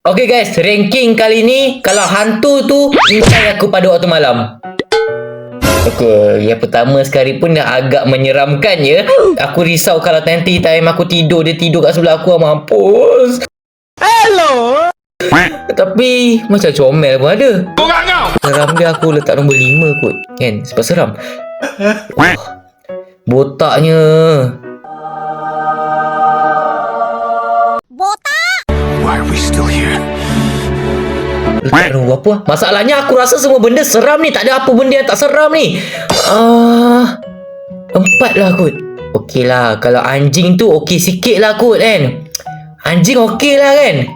Okay guys, ranking kali ni kalau hantu tu intai aku pada waktu malam. Okay, yang pertama sekali pun dah agak menyeramkan ya. Aku risau kalau nanti time aku tidur, dia tidur kat sebelah aku. Mampus. Hello. Tapi macam comel pun ada. Seram dia aku letak nombor 5 kot kan, sebab seram. Botaknya. Why are we still here? Letak nombor apa? Masalahnya aku rasa semua benda seram ni. Tak ada apa benda yang tak seram ni. 4 lah kot. Okey lah. Kalau anjing tu okey sikit lah kot kan. Anjing okey lah kan.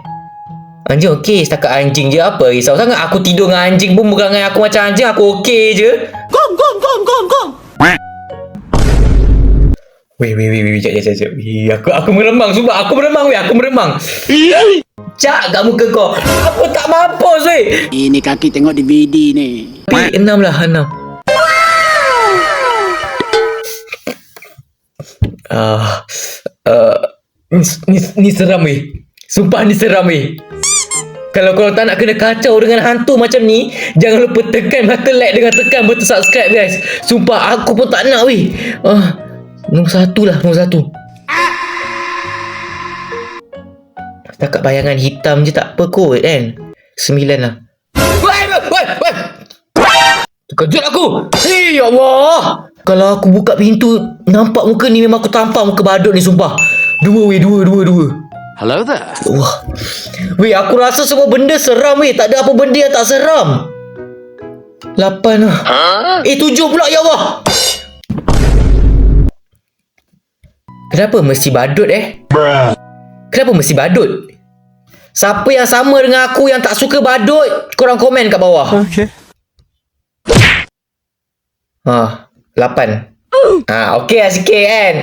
Anjing okey. Setakat anjing je apa risau sangat. Aku tidur dengan anjing pun bukan dengan aku macam anjing. Aku okey je. Gong. Weh. Sekejap. Aku meremang. Sumpah aku meremang weh. Aku meremang. Cak kat muka kau. Apa tak mampus weh. Ini kaki tengok DVD ni. Tapi 6 lah 6. Ni seram weh. Sumpah ni seram weh. Kalau kau tak nak kena kacau dengan hantu macam ni, jangan lupa tekan button like dengan tekan button subscribe guys. Sumpah aku pun tak nak weh. Nombor 1 lah, nombor 1. Setakat bayangan hitam je tak apa kot kan. 9 lah. Weh. Terkejut aku. Hei ya Allah. Kalau aku buka pintu nampak muka ni, memang aku tampar muka badut ni sumpah. 2 weh, 2. Hello there. Wah. Weh, aku rasa semua benda seram weh. Tak ada apa benda yang tak seram. 8 lah. 7 pula ya Allah. Kenapa mesti badut Kenapa mesti badut? Siapa yang sama dengan aku yang tak suka badut, korang komen kat bawah. Okay. 8. Okey lah sikit kan.